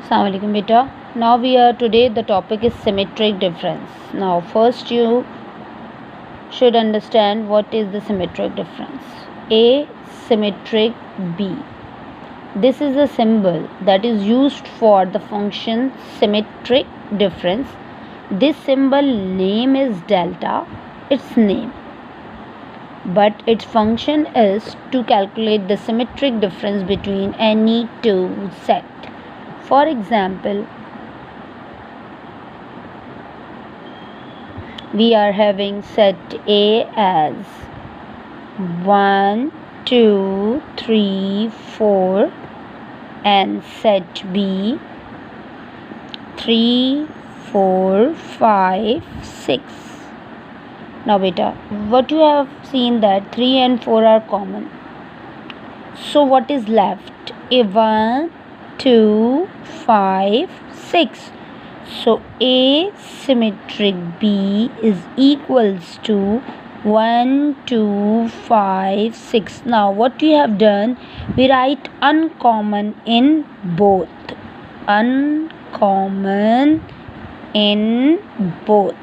Assalamu alaikum beta. Now we are today the topic is symmetric difference. Now first you should understand what is the symmetric difference. A symmetric B. This is a symbol that is used for the function symmetric difference. This symbol name is delta, its name. But its function is to calculate the symmetric difference between any two sets. For example, we are having set A as 1, 2, 3, 4 and set B 3, 4, 5, 6. Now beta, what you have seen that 3 and 4 are common. So what is left? A 1, 2, 5, 6. So A symmetric B is equals to 1, 2, 5, 6. Now what we have done, we write uncommon in both. Uncommon in both.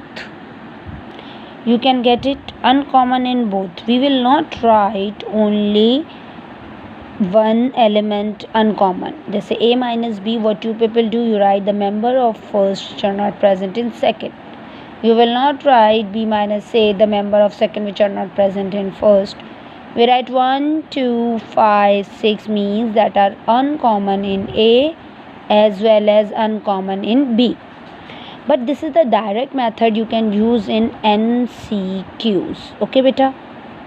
You can get it uncommon in both. We will not write only one element uncommon. Just say A minus B, what you people do, you write the member of first which are not present in second. You will not write B minus A, the member of second which are not present in first. We write 1, 2, 5, 6 means that are uncommon in A as well as uncommon in B. But this is the direct method you can use in MCQs. Okay beta.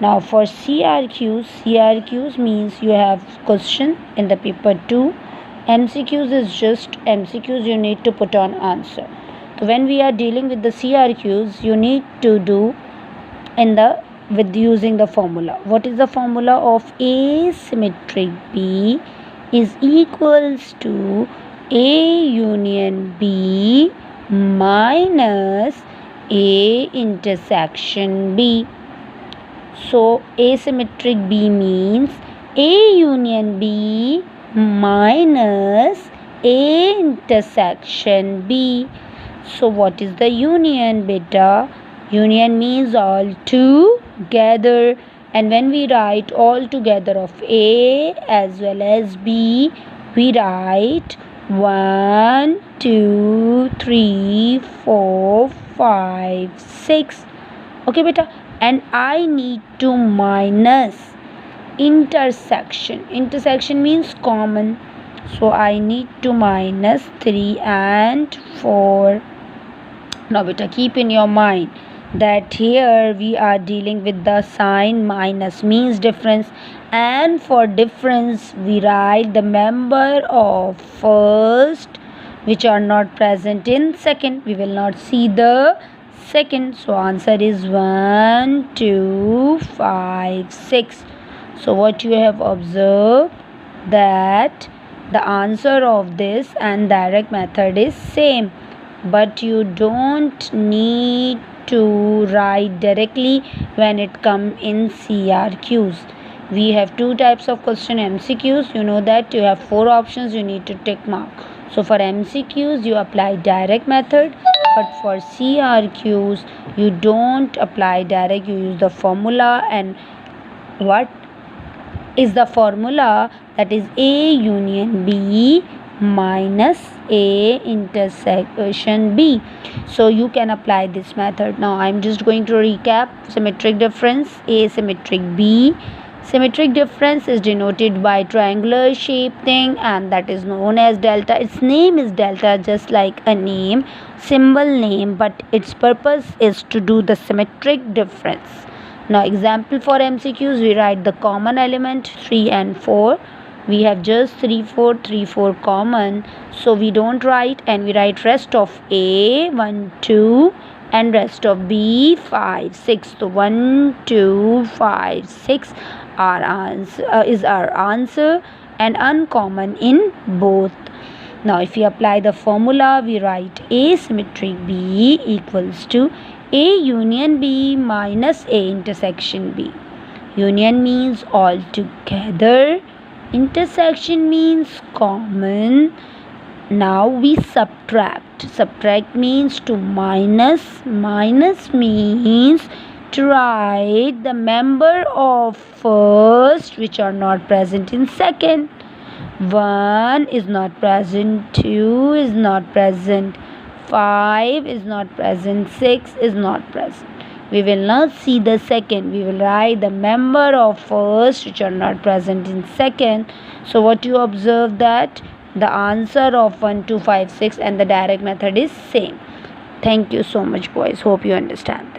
Now for CRQs means you have question in the paper 2. MCQs is just MCQs you need to put on answer. So when we are dealing with the CRQs, you need to do with using the formula. What is the formula of A symmetric B is equals to A union B minus A intersection B. So asymmetric B means A union B minus A intersection B. So what is the union beta? Union means all together, and when we write all together of A as well as B, we write 1, 2, 3, 4, 5, 6. Okay beta. And I need to minus intersection. Intersection means common. So I need to minus 3 and 4. Now beta, keep in your mind that here we are dealing with the sign minus means difference, and for difference we write the member of first which are not present in second. We will not see the second. So answer is 1, 2, 5, 6. So what you have observed that the answer of this and direct method is same, but you don't need to write directly when it come in CRQs. We have two types of question. MCQs, you know that you have 4 options, you need to tick mark. So for MCQs you apply direct method, but for CRQs you don't apply direct, you use the formula. And what is the formula? That is A union B minus A intersection B. So you can apply this method. Now I am just going to recap symmetric difference. A symmetric B. Symmetric difference is denoted by triangular shape thing, and that is known as delta. Its name is delta, just like a name, symbol name, but its purpose is to do the symmetric difference. Now example for MCQs, we write the common element 3 and 4. We have just 3, 4, 3, 4 common, so we don't write, and we write rest of A 1, 2 and rest of B 5, 6. So 1, 2, 5, 6 our answer is our answer, and uncommon in both. Now if we apply the formula, we write A symmetric B equals to A union B minus A intersection B. Union means all together, intersection means common, Now we subtract. Subtract means to minus. Minus means to write the member of first which are not present in second. 1 is not present, 2 is not present, 5 is not present, 6 is not present. We will not see the second. We will write the member of first which are not present in second. So what you observe that the answer of 1, 2, 5, 6 and the direct method is same. Thank you so much boys. Hope you understand.